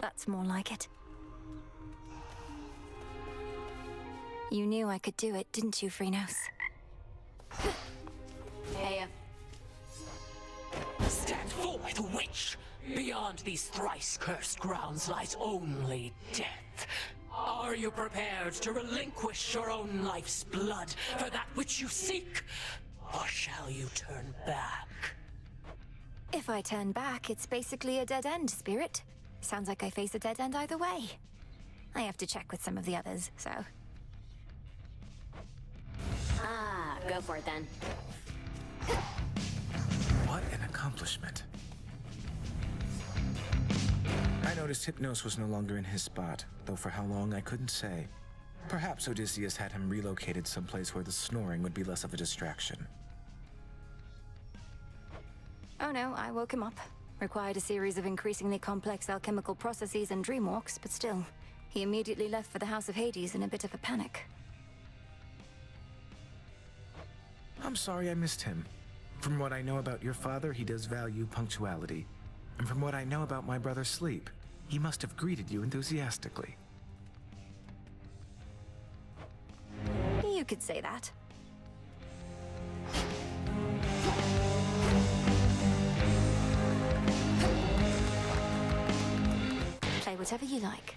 That's more like it. You knew I could do it, didn't you, Phrynos? Hey, Stand forth, witch! Beyond these thrice-cursed grounds lies only death. Are you prepared to relinquish your own life's blood for that which you seek? Or shall you turn back? If I turn back, it's basically a dead end, Spirit. Sounds like I face a dead end either way. I have to check with some of the others, so... go for it then. What an accomplishment. I noticed Hypnos was no longer in his spot, though for how long I couldn't say. Perhaps Odysseus had him relocated someplace where the snoring would be less of a distraction. Oh no, I woke him up. Required a series of increasingly complex alchemical processes and dreamwalks, but still, he immediately left for the House of Hades in a bit of a panic. I'm sorry I missed him. From what I know about your father, he does value punctuality. And from what I know about my brother Sleep, he must have greeted you enthusiastically. You could say that. Play whatever you like.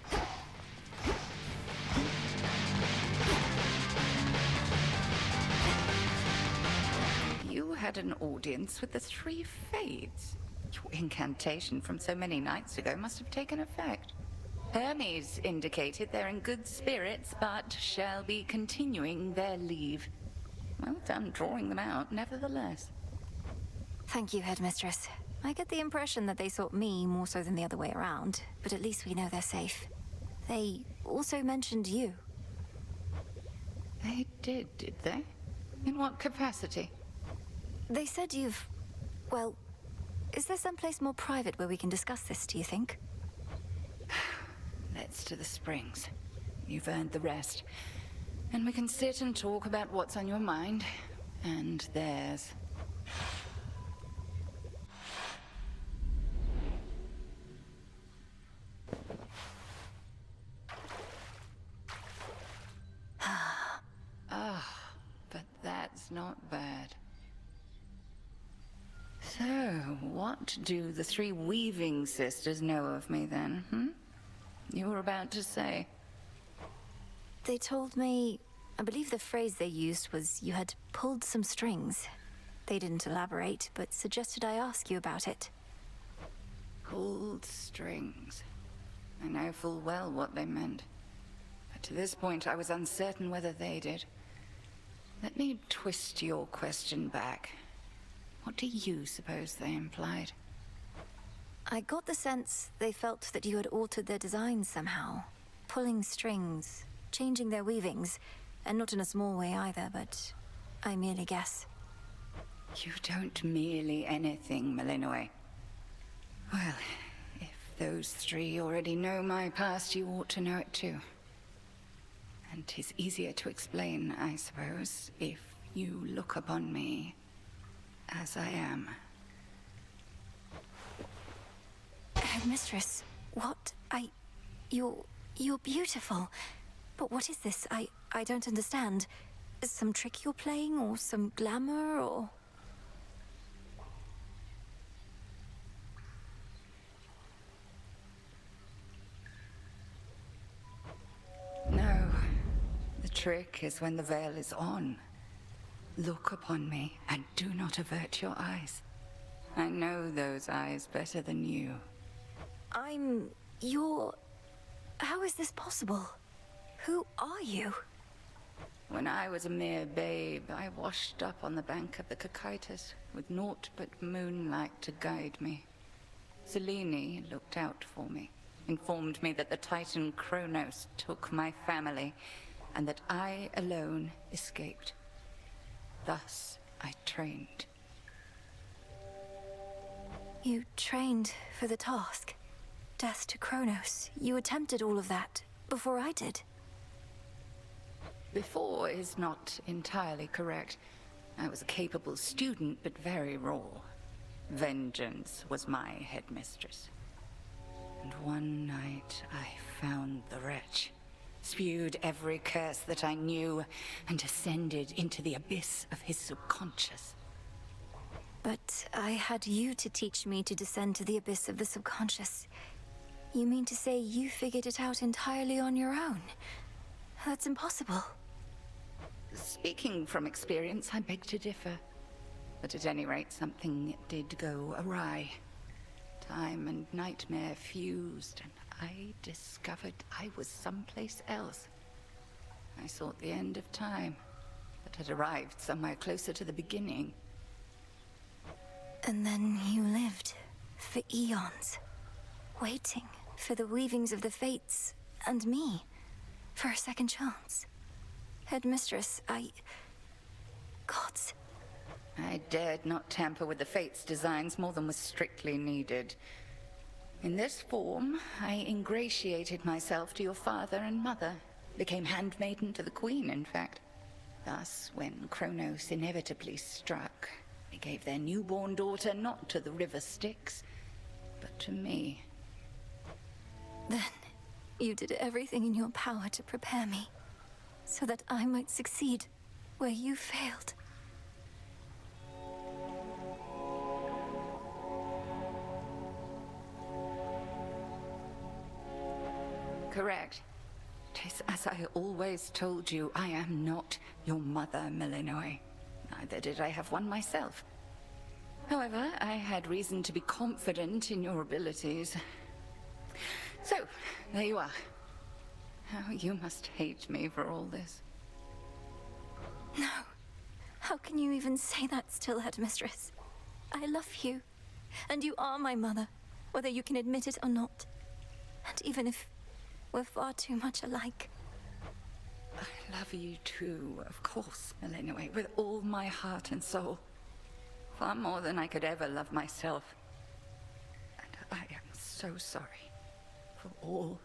You had an audience with the three Fates. Your incantation from so many nights ago must have taken effect. Hermes indicated they're in good spirits, but shall be continuing their leave. Well done drawing them out, nevertheless. Thank you, Headmistress. I get the impression that they sought me more so than the other way around, but at least we know they're safe. They also mentioned you. They did they? In what capacity? They said you've... well, is there someplace more private where we can discuss this, do you think? Let's to the springs. You've earned the rest. And we can sit and talk about what's on your mind, and theirs. But that's not bad. So, what do the three weaving sisters know of me then, You were about to say. They told me... I believe the phrase they used was you had pulled some strings. They didn't elaborate, but suggested I ask you about it. Pulled strings. I know full well what they meant. But to this point, I was uncertain whether they did. Let me twist your question back. What do you suppose they implied? I got the sense they felt that you had altered their designs somehow. Pulling strings, changing their weavings, and not in a small way either, but I merely guess. You don't merely anything, Malinois. Well, if those three already know my past, you ought to know it too. And 'tis easier to explain, I suppose, if you look upon me as I am. Headmistress, what? You're beautiful. But what is this? I don't understand. Some trick you're playing, or some glamour, or... No. The trick is when the veil is on. Look upon me, and do not avert your eyes. I know those eyes better than you. You're... How is this possible? Who are you? When I was a mere babe, I washed up on the bank of the Hecate with naught but moonlight to guide me. Selene looked out for me, informed me that the Titan Kronos took my family, and that I alone escaped. Thus, I trained. You trained for the task. Death to Kronos. You attempted all of that before I did. Before is not entirely correct. I was a capable student, but very raw. Vengeance was my headmistress. And one night I found the wretch, spewed every curse that I knew, and descended into the abyss of his subconscious. But I had you to teach me to descend to the abyss of the subconscious. You mean to say you figured it out entirely on your own? That's impossible. Speaking from experience, I beg to differ. But at any rate, something did go awry. Time and nightmare fused, and I discovered I was someplace else. I sought the end of time, but had arrived somewhere closer to the beginning. And then you lived for eons, waiting for the weavings of the fates and me for a second chance. Headmistress, Gods. I dared not tamper with the fate's designs more than was strictly needed. In this form, I ingratiated myself to your father and mother, became handmaiden to the queen, in fact. Thus, when Kronos inevitably struck, they gave their newborn daughter not to the river Styx, but to me. Then, you did everything in your power to prepare me, so that I might succeed where you failed. Correct. 'Tis as I always told you, I am not your mother, Melinoe. Neither did I have one myself. However, I had reason to be confident in your abilities. So, there you are. How you must hate me for all this. No. How can you even say that still, Headmistress? I love you, and you are my mother, whether you can admit it or not. And even if we're far too much alike. I love you too, of course, Melinoe, with all my heart and soul. Far more than I could ever love myself. And I am so sorry for all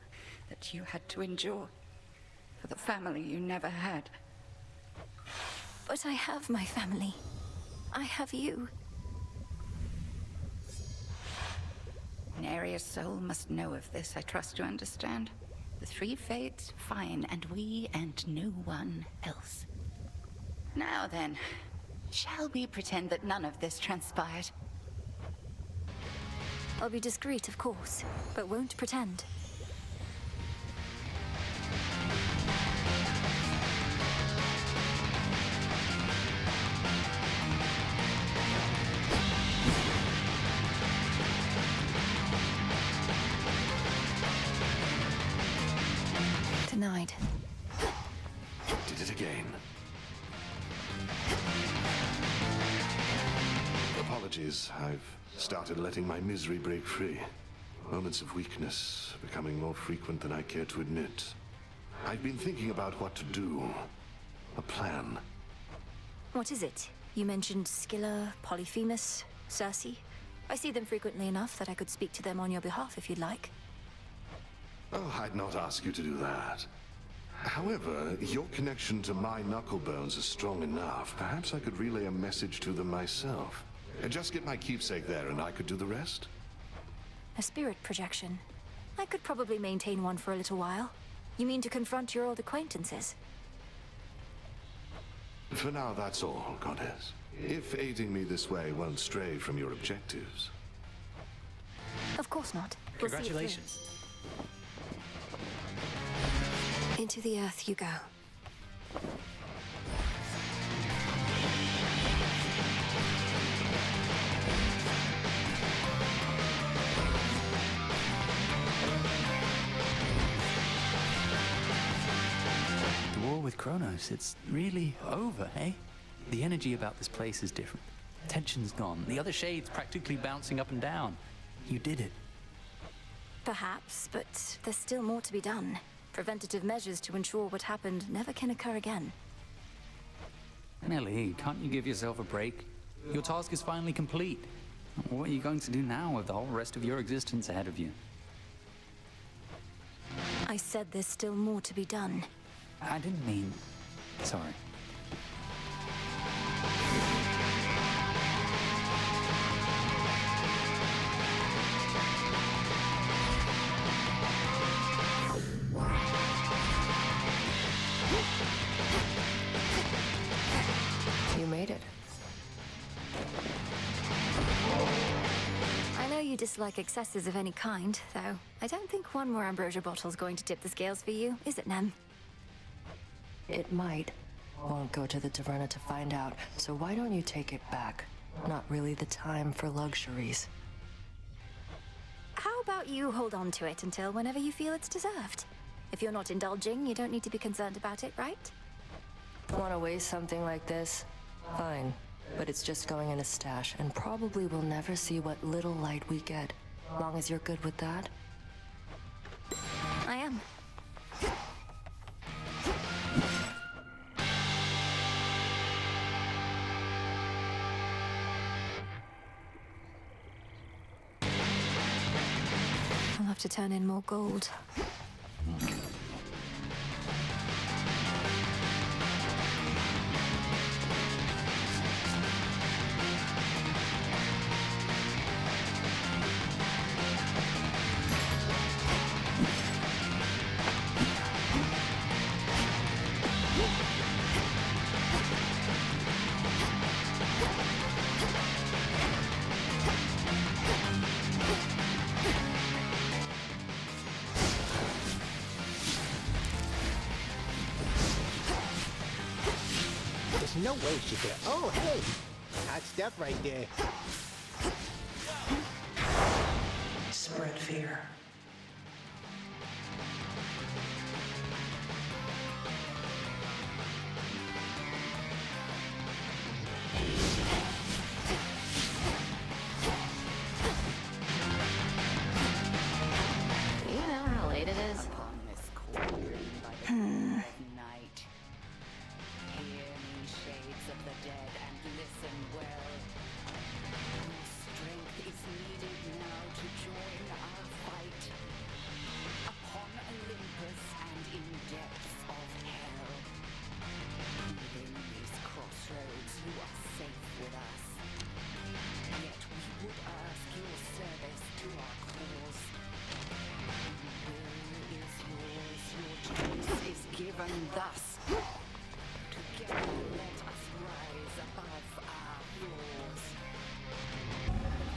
that you had to endure, for the family you never had. But I have my family. I have you. Neria's soul must know of this, I trust you understand. The three fates, fine, and we and no one else. Now then, shall we pretend that none of this transpired? I'll be discreet, of course, but won't pretend. Denied. Did it again. Apologies, I've started letting my misery break free. Moments of weakness becoming more frequent than I care to admit. I've been thinking about what to do. A plan. What is it? You mentioned Scylla, Polyphemus, Circe. I see them frequently enough that I could speak to them on your behalf if you'd like. Oh, I'd not ask you to do that. However, your connection to my knucklebones is strong enough. Perhaps I could relay a message to them myself. Just get my keepsake there and I could do the rest? A spirit projection. I could probably maintain one for a little while. You mean to confront your old acquaintances? For now, that's all, Goddess. If aiding me this way won't stray from your objectives. Of course not. We'll see it through. Congratulations. Into the earth you go. The war with Kronos, it's really over, eh? The energy about this place is different. Tension's gone. The other shades practically bouncing up and down. You did it. Perhaps, but there's still more to be done. Preventative measures to ensure what happened never can occur again. Nelly, can't you give yourself a break? Your task is finally complete. What are you going to do now with the whole rest of your existence ahead of you? I said there's still more to be done. I didn't mean... Sorry. dislike excesses of any kind, though. I don't think one more ambrosia bottle's going to tip the scales for you, is it, Nem? It might. Won't go to the taverna to find out, so why don't you take it back? Not really the time for luxuries. How about you hold on to it until whenever you feel it's deserved? If you're not indulging, you don't need to be concerned about it, right? Want to waste something like this? Fine. But it's just going in a stash, and probably we'll never see what little light we get. Long as you're good with that? I am. I'll have to turn in more gold. There's no way she could. Oh, hey! Hot stuff right there. Spread fear. You know how late it is? Upon this cauldron by the cool of night. Hear me, shades of the dead, and listen well. Your strength is needed now to join our fight. Upon Olympus and in depths of hell. Within these crossroads, you are safe with us. Yet we would ask your service to our cause. Will is yours, your choice is given thus. Together let us rise above our flaws.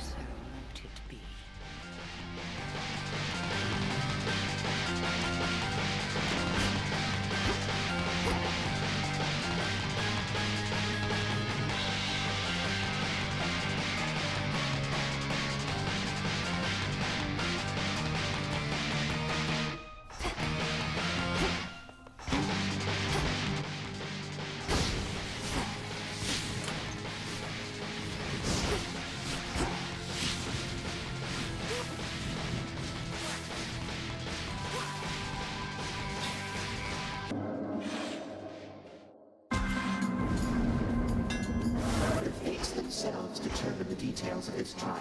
So mote it be. The fates themselves determine the details of its trial.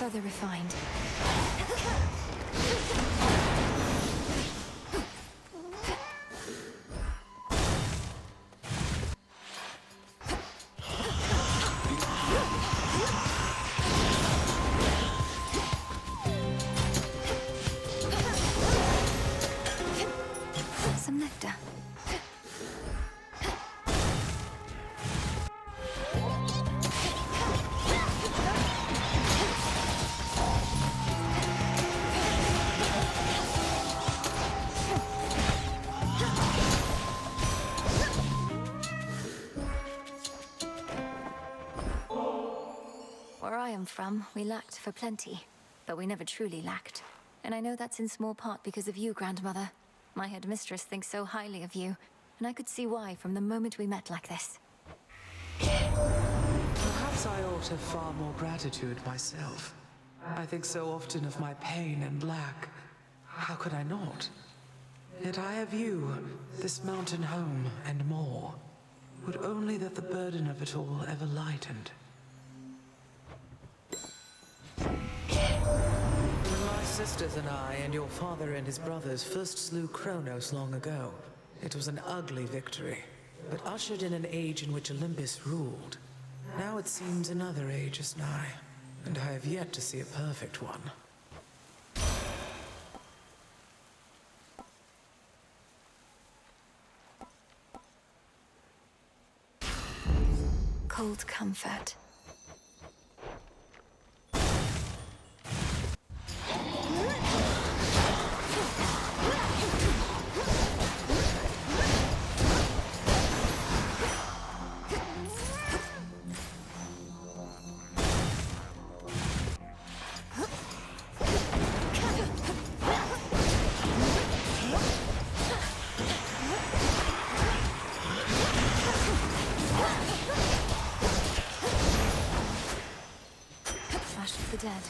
Further refined. Some nectar. Where I am from, we lacked for plenty, but we never truly lacked. And I know that's in small part because of you, Grandmother. My headmistress thinks so highly of you, and I could see why from the moment we met like this. Perhaps I ought to have far more gratitude myself. I think so often of my pain and lack. How could I not? Yet I have you, this mountain home, and more. Would only that the burden of it all ever lightened. When my sisters and I, and your father and his brothers, first slew Kronos long ago, it was an ugly victory, but ushered in an age in which Olympus ruled. Now it seems another age is nigh, and I have yet to see a perfect one. Cold comfort. The dead.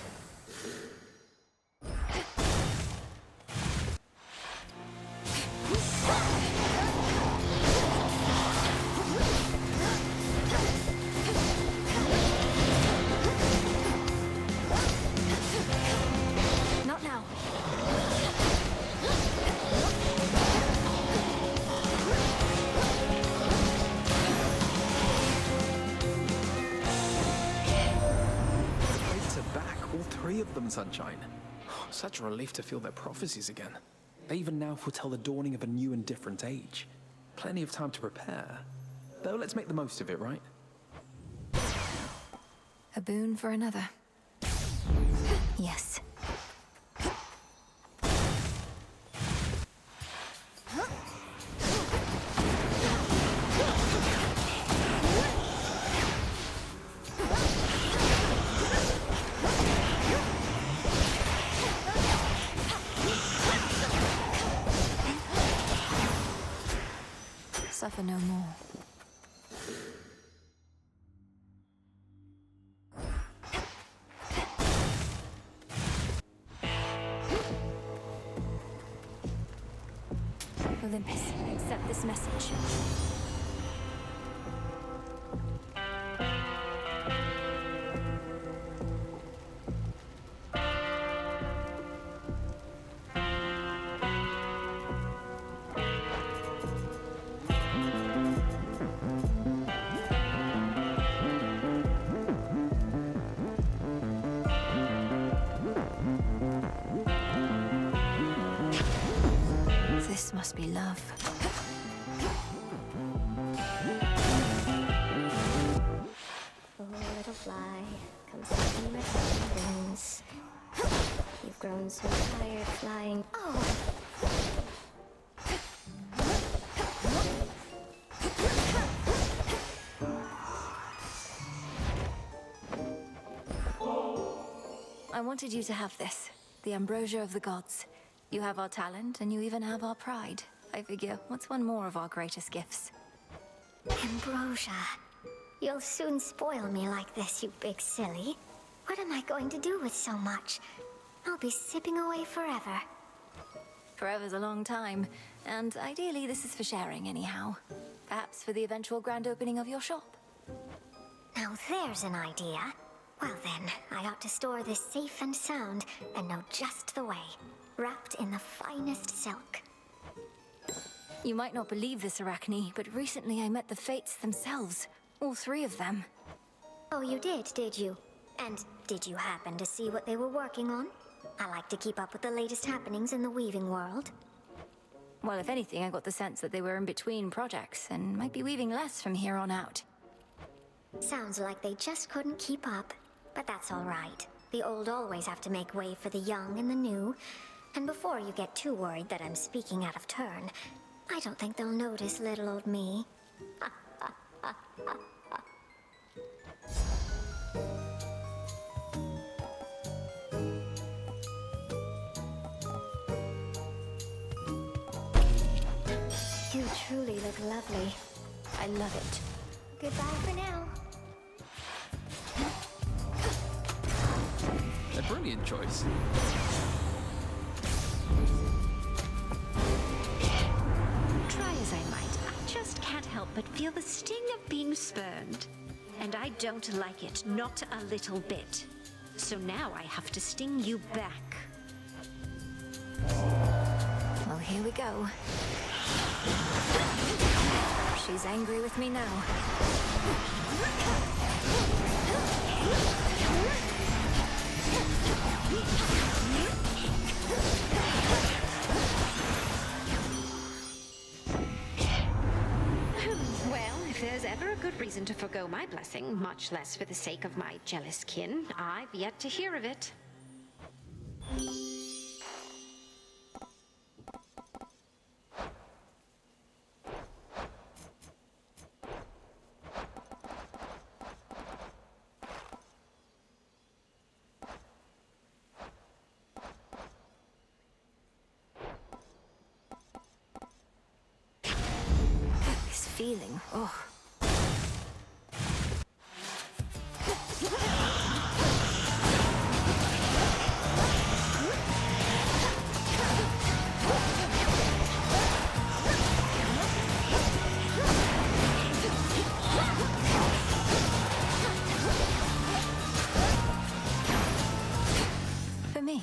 Not now. All three of them, Sunshine. Such a relief to feel their prophecies again. They even now foretell the dawning of a new and different age. Plenty of time to prepare. Though let's make the most of it, right? A boon for another. Yes. Suffer no more. Olympus, accept this message. This must be love. Oh, little fly, come sit in my wings. You've grown so tired flying. Oh! I wanted you to have this. The ambrosia of the gods. You have our talent, and you even have our pride. I figure, what's one more of our greatest gifts? Ambrosia. You'll soon spoil me like this, you big silly. What am I going to do with so much? I'll be sipping away forever. Forever's a long time, and ideally this is for sharing anyhow. Perhaps for the eventual grand opening of your shop. Now there's an idea. Well then, I ought to store this safe and sound, and know just the way. Wrapped in the finest silk. You might not believe this, Arachne, but recently I met the Fates themselves. All three of them. Oh, you did you? And did you happen to see what they were working on? I like to keep up with the latest happenings in the weaving world. Well, if anything, I got the sense that they were in between projects, and might be weaving less from here on out. Sounds like they just couldn't keep up. But that's all right. The old always have to make way for the young and the new. And before you get too worried that I'm speaking out of turn, I don't think they'll notice little old me. look lovely. I love it. Goodbye for now. A brilliant choice. Try as I might, I just can't help but feel the sting of being spurned. And I don't like it, not a little bit. So now I have to sting you back. Well, here we go. She's angry with me now. Well, if there's ever a good reason to forgo my blessing, much less for the sake of my jealous kin, I've yet to hear of it. This feeling, oh. For me.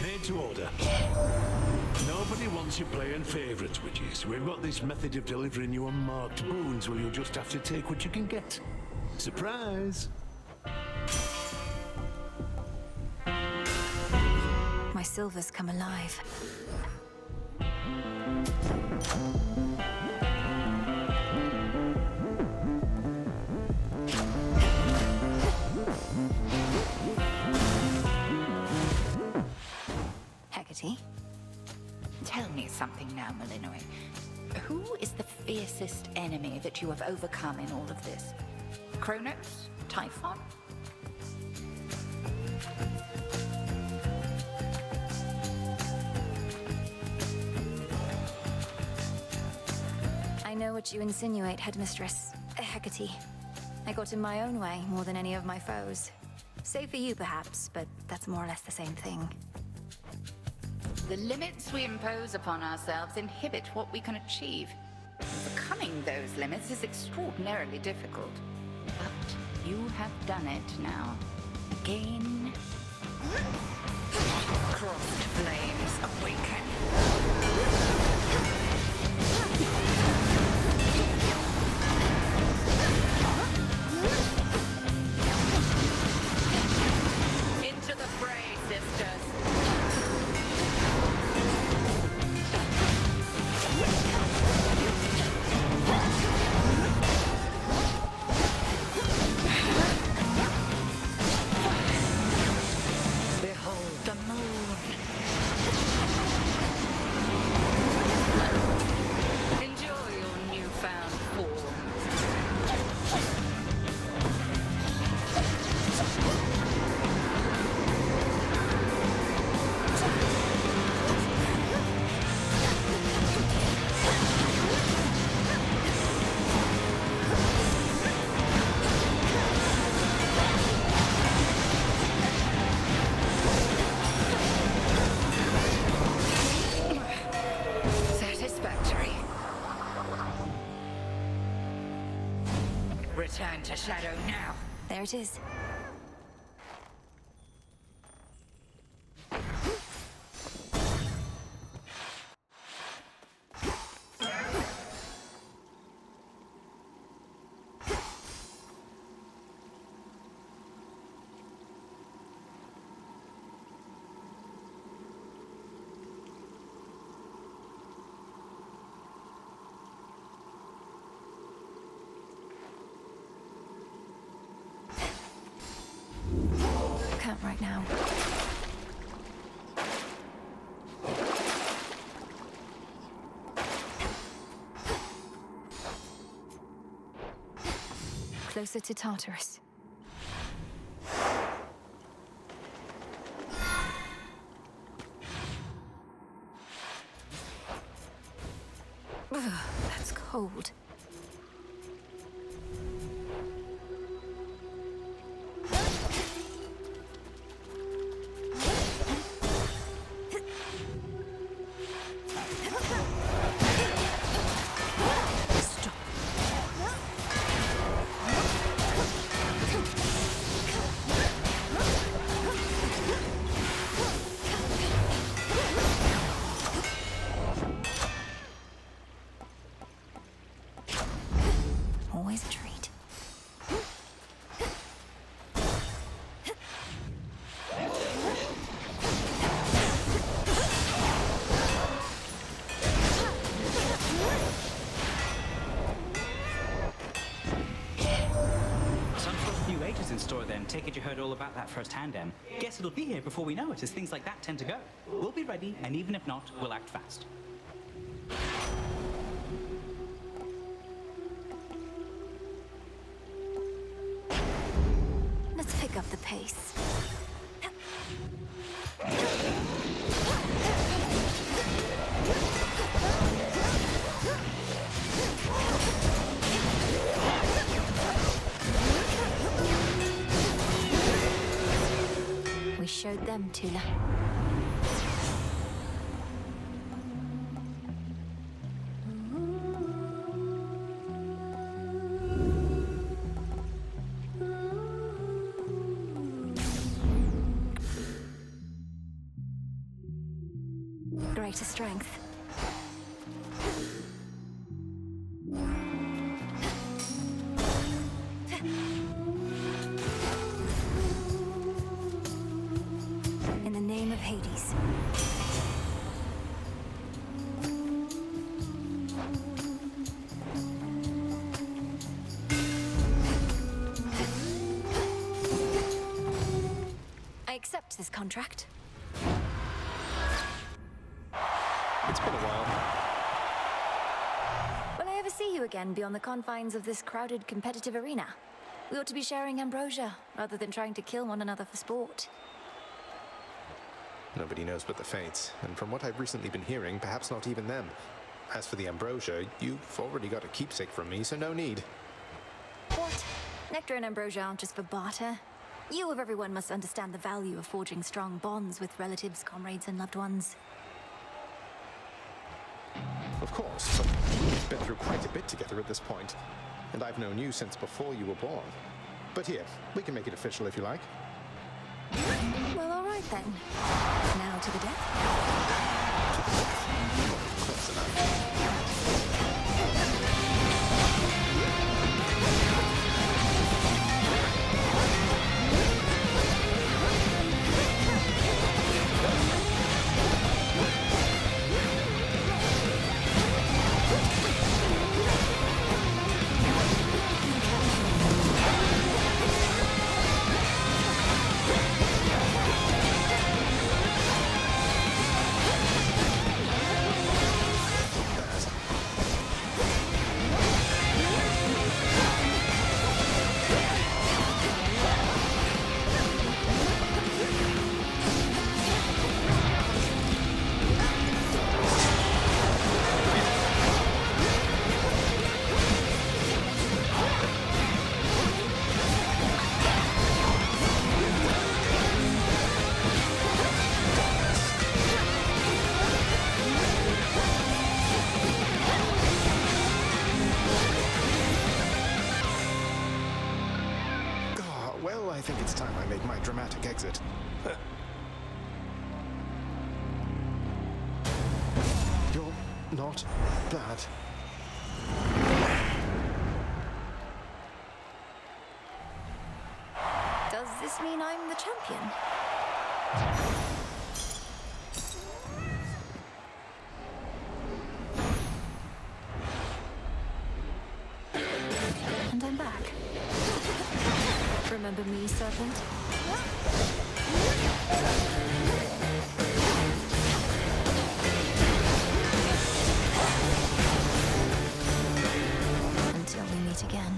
Made to order. Nobody wants you playing favourites, witches. We've got this method of delivering you unmarked boons where you'll just have to take what you can get. Surprise! My silver's come alive. Hecate? Tell me something now, Malinois. Who is the fiercest enemy that you have overcome in all of this? Kronos? Typhon? I know what you insinuate, Headmistress. Hecate. I got in my own way more than any of my foes. Save for you, perhaps, but that's more or less the same thing. The limits we impose upon ourselves inhibit what we can achieve. Overcoming those limits is extraordinarily difficult. But you have done it now. Again. Crossed flames awaken. Into the fray, sisters. Behold the moon. Enjoy your newfound form. Satisfactory. Return to Shadow now. There it is. Can't right now. Closer to Tartarus. Ugh, that's cold. Always a treat. Some sort of new agents in store then. Take it you heard all about that firsthand, Em. Guess it'll be here before we know it, as things like that tend to go. We'll be ready, and even if not, we'll act fast. Let's pick up the pace. We showed them, Tula. Greater strength. In the name of Hades. I accept this contract. It's been a while. Will I ever see you again beyond the confines of this crowded competitive arena? We ought to be sharing ambrosia, rather than trying to kill one another for sport. Nobody knows but the Fates, and from what I've recently been hearing, perhaps not even them. As for the ambrosia, you've already got a keepsake from me, so no need. What? Nectar and ambrosia aren't just for barter. You of everyone must understand the value of forging strong bonds with relatives, comrades, and loved ones. Of course, but we've been through quite a bit together at this point, and I've known you since before you were born. But here, we can make it official if you like. Well, all right then. Now to the death. Close enough. I think it's time I made my dramatic exit. You're not bad. Does this mean I'm the champion? And I'm back. Remember me, Serpent? Until we meet again.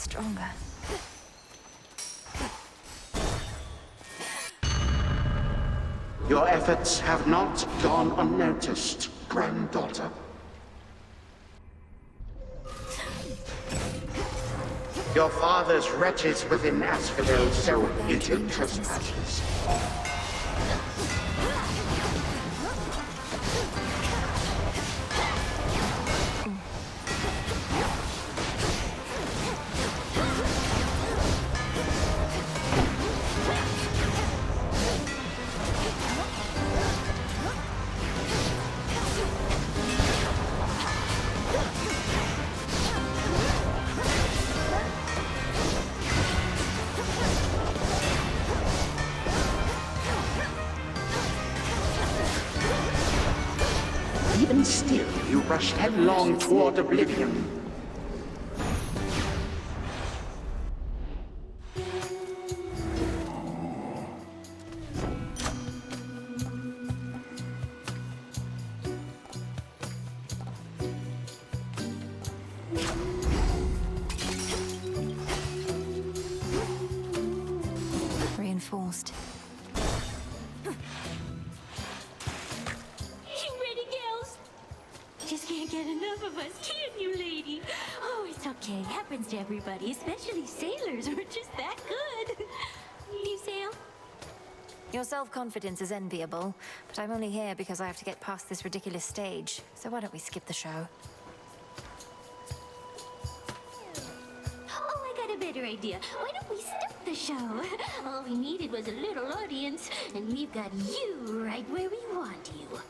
stronger. Your efforts have not gone unnoticed, granddaughter. Your father's wretches within Asphodel so hidden trespasses. Even still, you rushed headlong toward oblivion. Reinforced. Just can't get enough of us, can you, lady? Oh, it's okay. Happens to everybody, especially sailors. We're just that good. You sail? Your self-confidence is enviable, but I'm only here because I have to get past this ridiculous stage. So why don't we skip the show? Oh, I got a better idea. Why don't we stop the show? All we needed was a little audience, and we've got you right where we want you.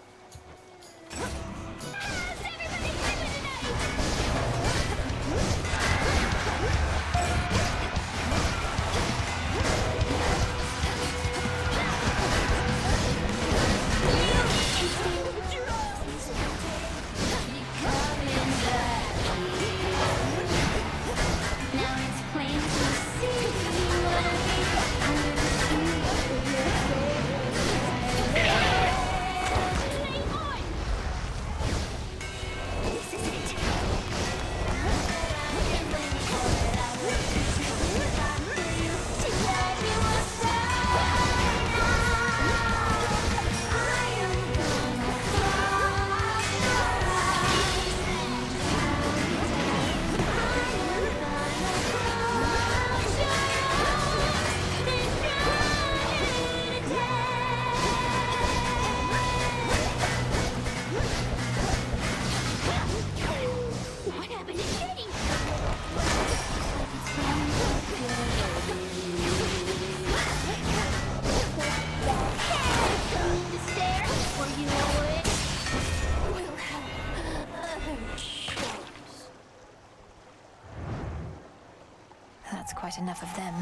That's quite enough of them.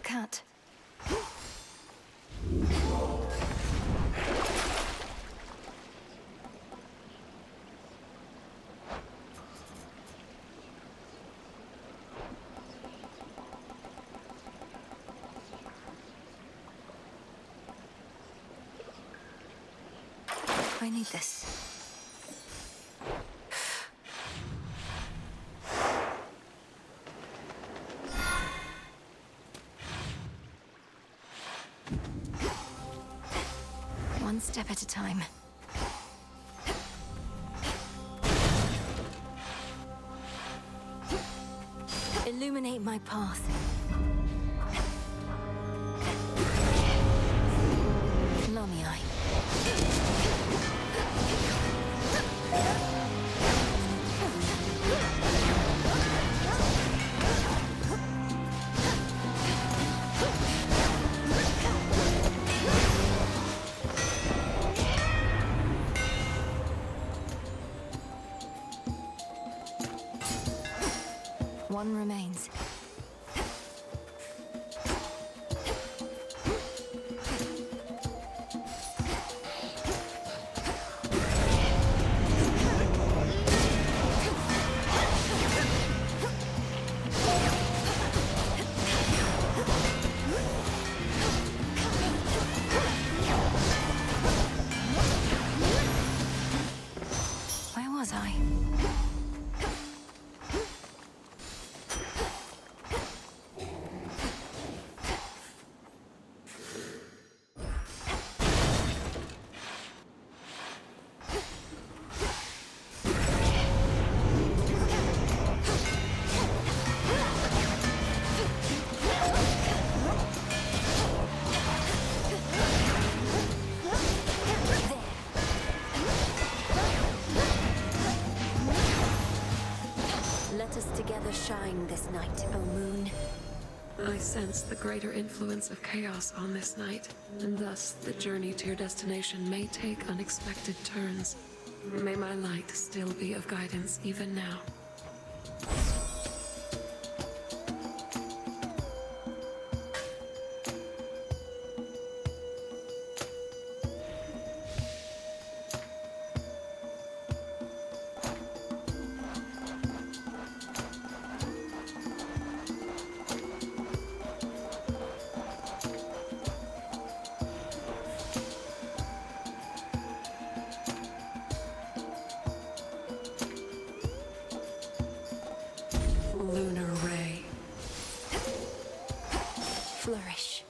Cut. I need this. One step at a time. Illuminate my path. Lummi-eye. One remains. this night, O moon. I sense the greater influence of chaos on this night, and thus the journey to your destination may take unexpected turns. May my light still be of guidance even now. Lunar ray. Flourish.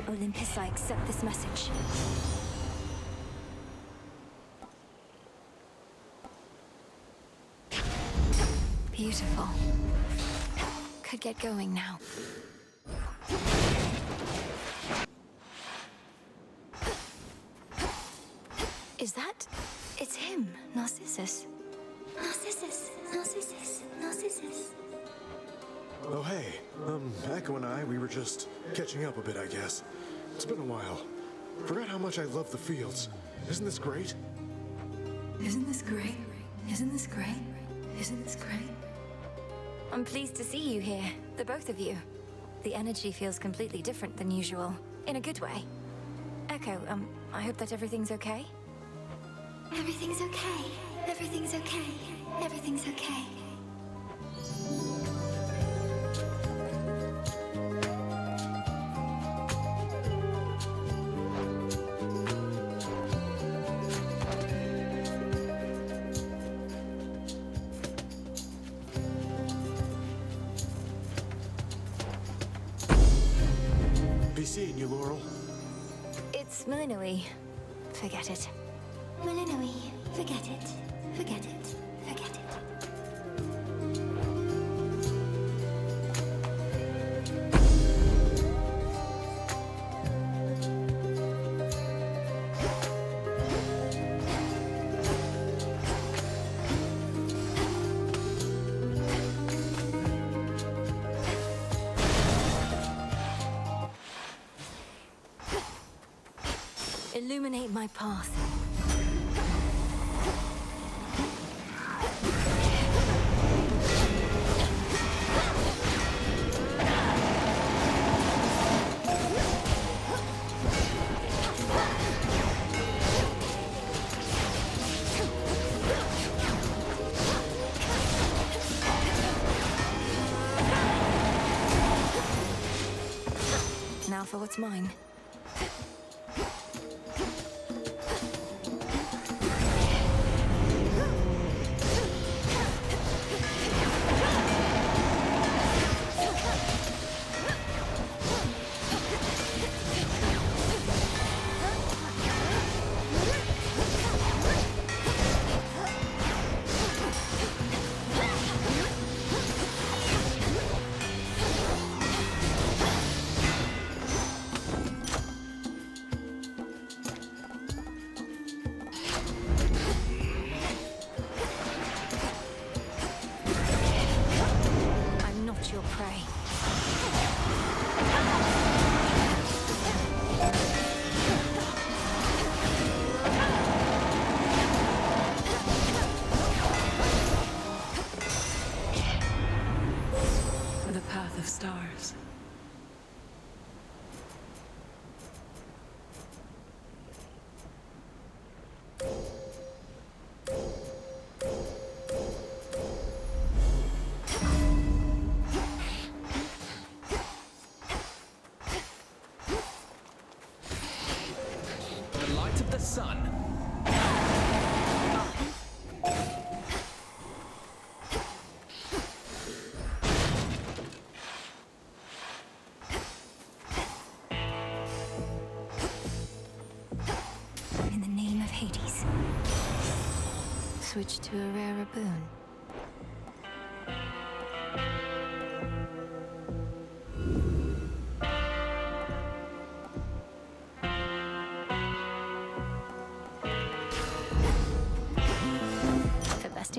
Olympus, I accept this message. Beautiful. Could get going now. Is that? It's him, Narcissus. Narcissus, Narcissus, Narcissus. Oh, hey. Echo and I, we were just catching up a bit, I guess. It's been a while. Forgot how much I love the fields. Isn't this great? Isn't this great? Isn't this great? Isn't this great? I'm pleased to see you here, the both of you. The energy feels completely different than usual, in a good way. Echo, I hope that everything's okay? Everything's okay. Everything's okay. Everything's okay. Be seeing you, Laurel. It's Milinoe. Forget it. Milinoe, forget it. Forget it. Forget it. Illuminate my path. Now for what's mine. I'm not your prey. The path of stars. The light of the sun. In the name of Hades. Switch to a rarer boon.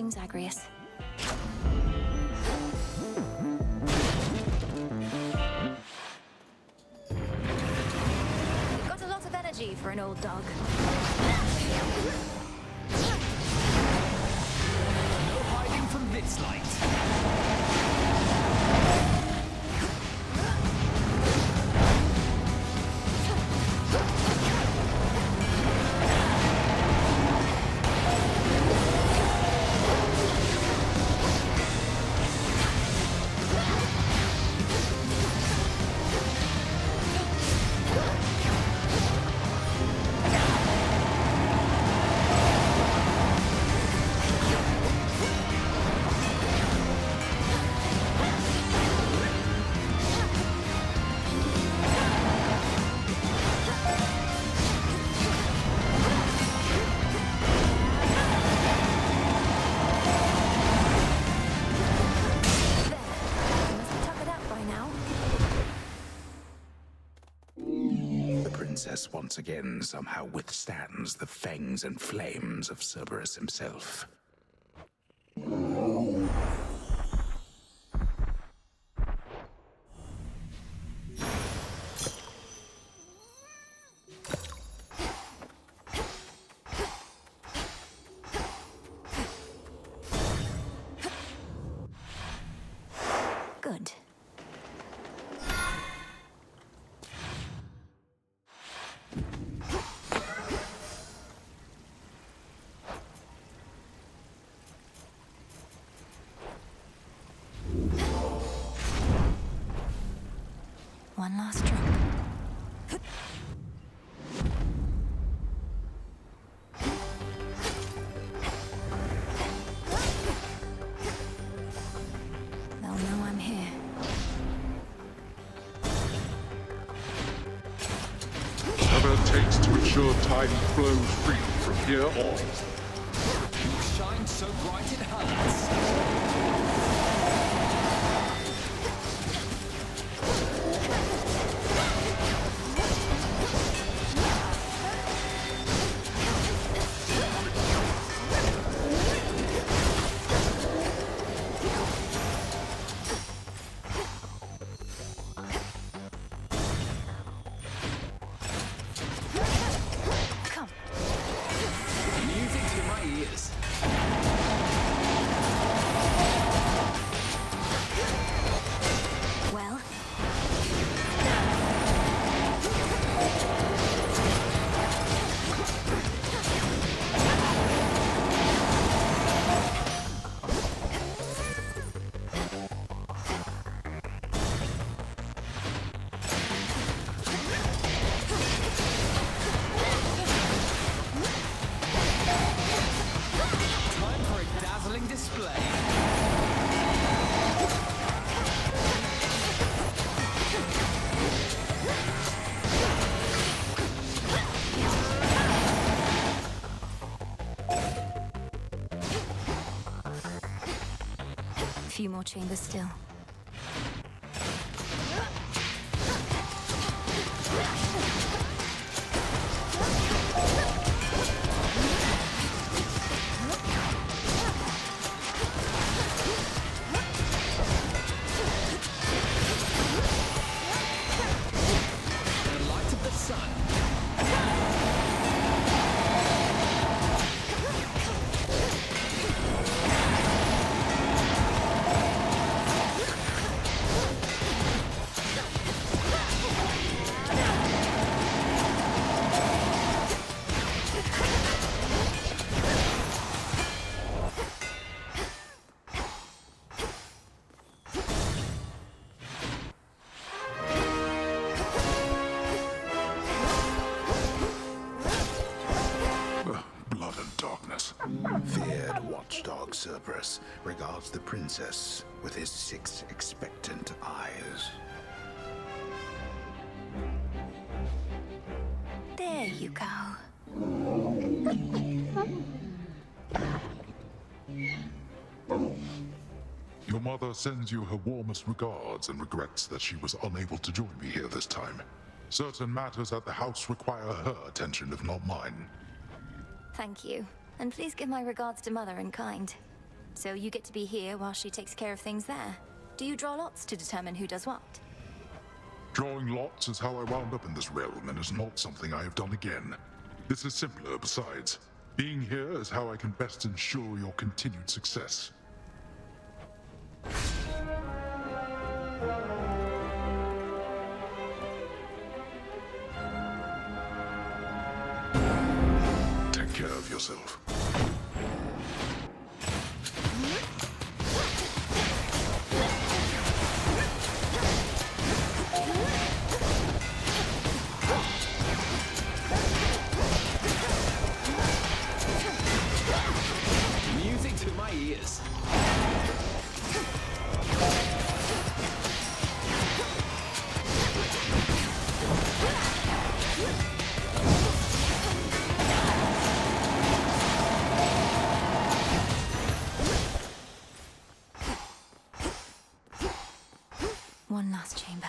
Greetings, Agrius. You've got a lot of energy for an old dog. No hiding from this light. Princess once again somehow withstands the fangs and flames of Cerberus himself. Good. One last drop. They'll know I'm here. Whatever it takes to ensure time flows free from here on. You shine so bright it hurts. Music to my ears. Well? Time for a dazzling display. A few more chambers still. The light of the sun. Blood and darkness. Feared watchdog Cerberus regards the princess with his 6 expectant eyes. There you go. Your mother sends you her warmest regards and regrets that she was unable to join me here this time. Certain matters at the house require her attention, if not mine. Thank you. And please give my regards to Mother in kind. So you get to be here while she takes care of things there. Do you draw lots to determine who does what? Drawing lots is how I wound up in this realm, and is not something I have done again. This is simpler, besides. Being here is how I can best ensure your continued success. Take care of yourself. Music to my ears. One last chamber.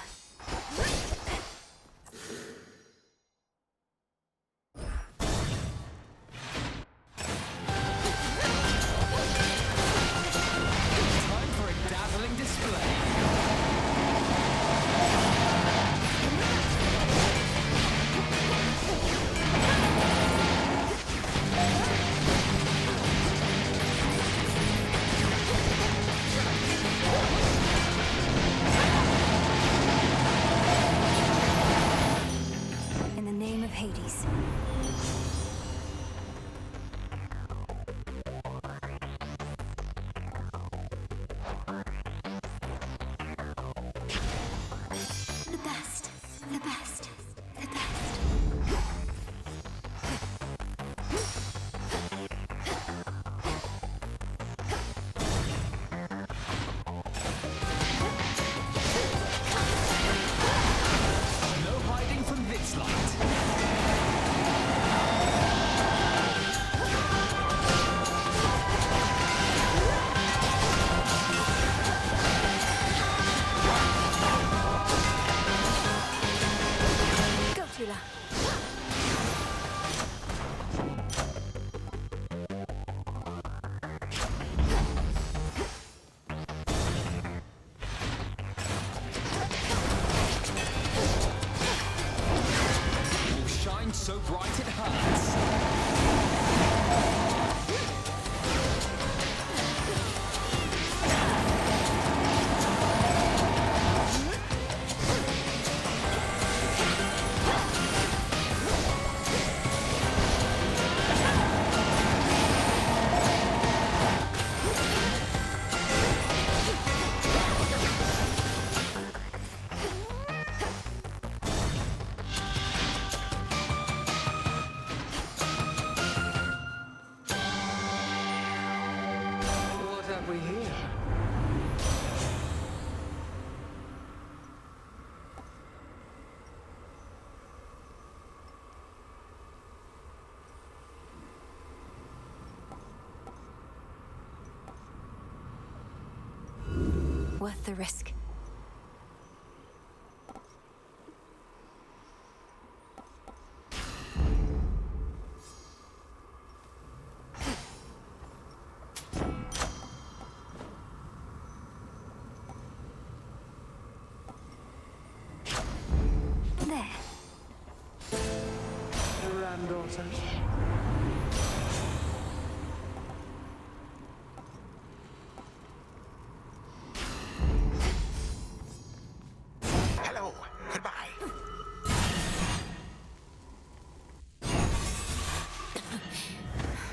Time for a dazzling display. In the name of Hades. The best. The best. The best. No hiding from this light. Go, Tula. You shine so bright it hurts. What have we here? Worth the risk. There. Granddaughter. Hello. Goodbye.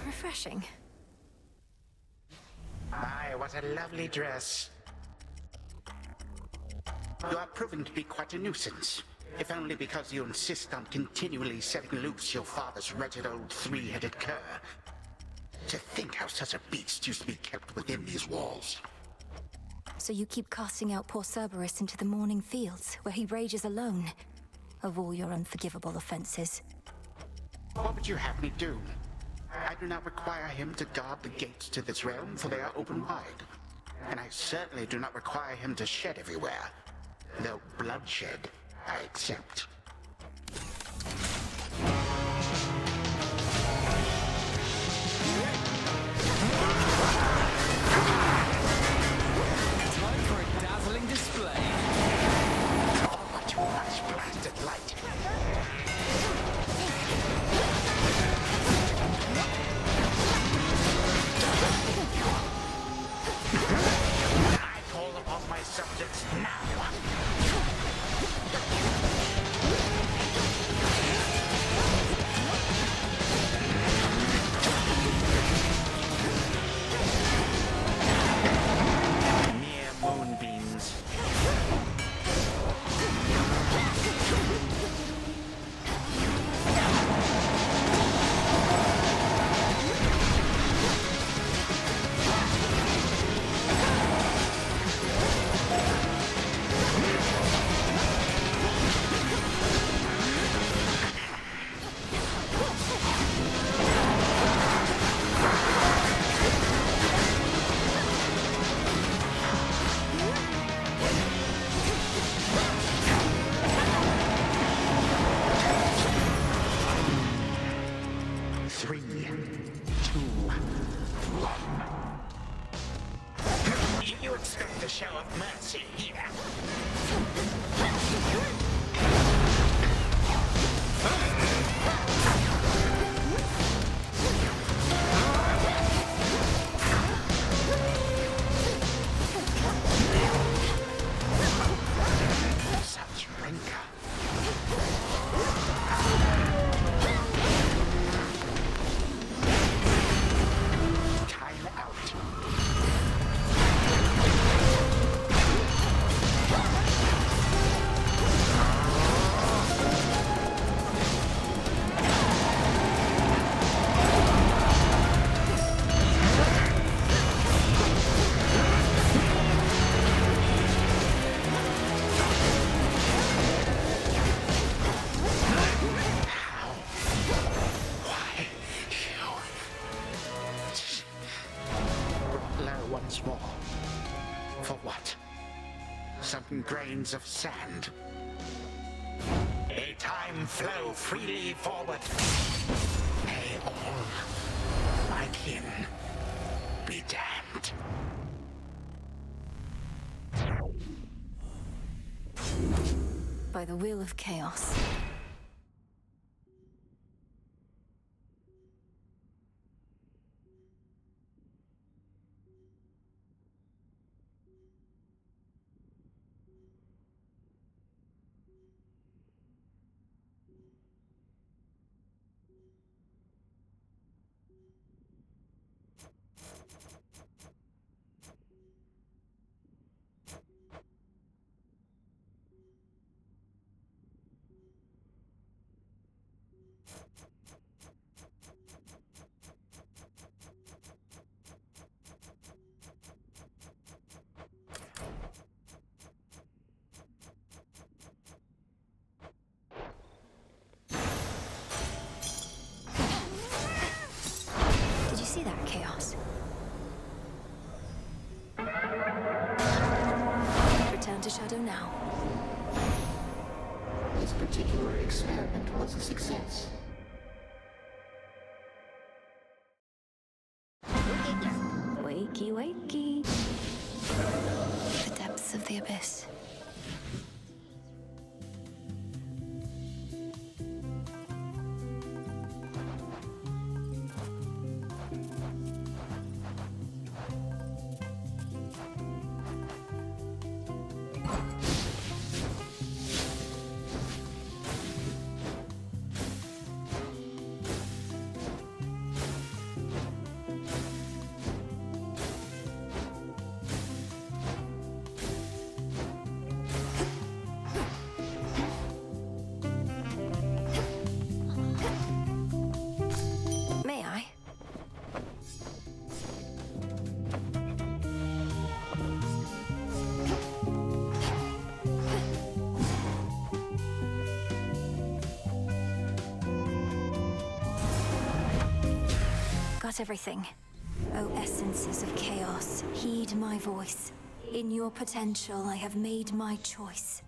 Refreshing. My, what a lovely dress. You are proving to be quite a nuisance. If only because you insist on continually setting loose your father's wretched old three-headed cur. To think how such a beast used to be kept within these walls. So you keep casting out poor Cerberus into the morning fields, where he rages alone, of all your unforgivable offenses. What would you have me do? I do not require him to guard the gates to this realm, for they are open wide. And I certainly do not require him to shed everywhere. Though bloodshed, I accept. grains of sand. May time flow freely forward. May all my kin be damned. By the will of chaos. Did you see that, Chaos? Return to Shadow now. This particular experiment was a success. Wakey, wakey. The depths of the abyss. May I? Got everything. O essences of chaos, heed my voice. In your potential, I have made my choice.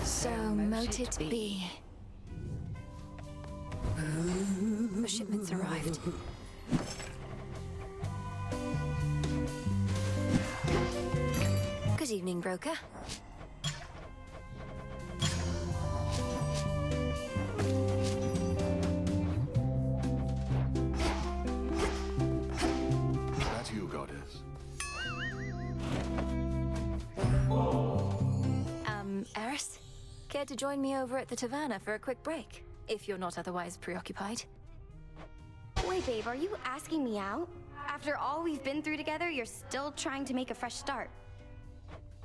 So mote it be. The shipment's arrived. Good evening, broker. That's you, goddess. Eris? Care to join me over at the taverna for a quick break? If you're not otherwise preoccupied. Wait, babe, are you asking me out? After all we've been through together, you're still trying to make a fresh start.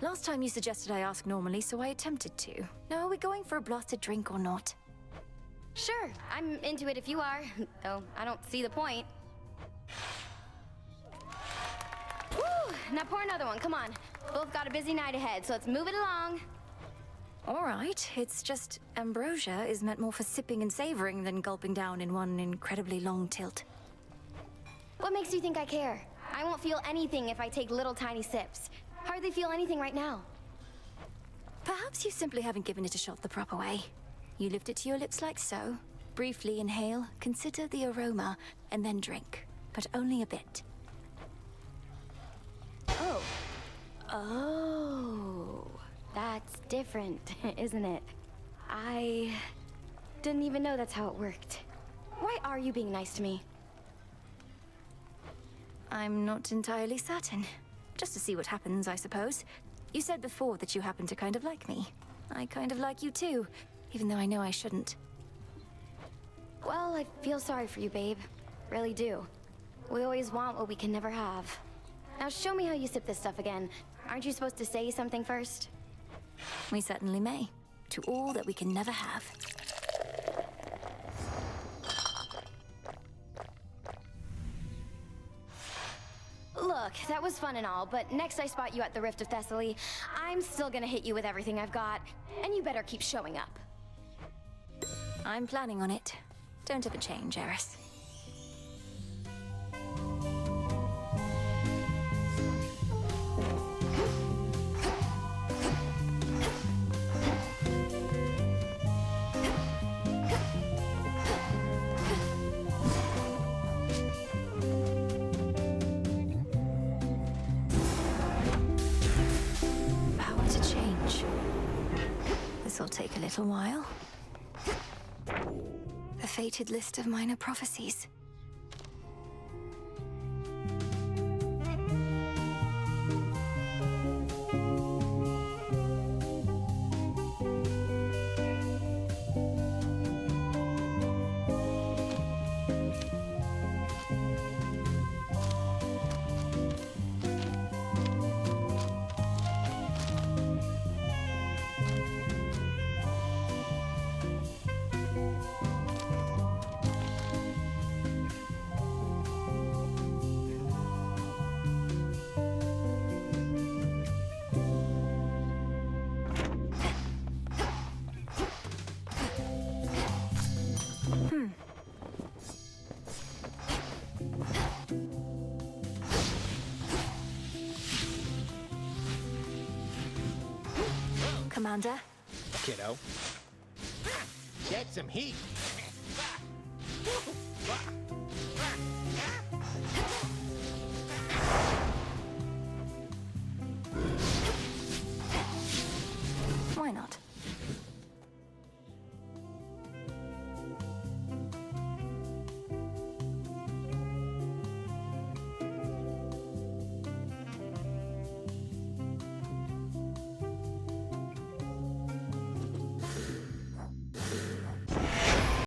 Last time you suggested I ask normally, so I attempted to. Now, are we going for a blasted drink or not? Sure, I'm into it if you are, though I don't see the point. Woo! Now pour another one, come on. Both got a busy night ahead, so let's move it along. All right, it's just ambrosia is meant more for sipping and savoring than gulping down in one incredibly long tilt. What makes you think I care? I won't feel anything if I take little tiny sips. Hardly feel anything right now. Perhaps you simply haven't given it a shot the proper way. You lift it to your lips like so. Briefly inhale, consider the aroma, and then drink. But only a bit. Oh. Oh. That's different, isn't it? I didn't even know that's how it worked. Why are you being nice to me? I'm not entirely certain. Just to see what happens, I suppose. You said before that you happen to kind of like me. I kind of like you too, even though I know I shouldn't. Well, I feel sorry for you, babe. Really do. We always want what we can never have. Now show me how you sip this stuff again. Aren't you supposed to say something first? We certainly may. To all that we can never have. Look, that was fun and all, but next I spot you at the Rift of Thessaly, I'm still gonna hit you with everything I've got, and you better keep showing up. I'm planning on it. Don't ever change, Eris. take a little while. The fated list of minor prophecies. Commander? Kiddo. Get some heat.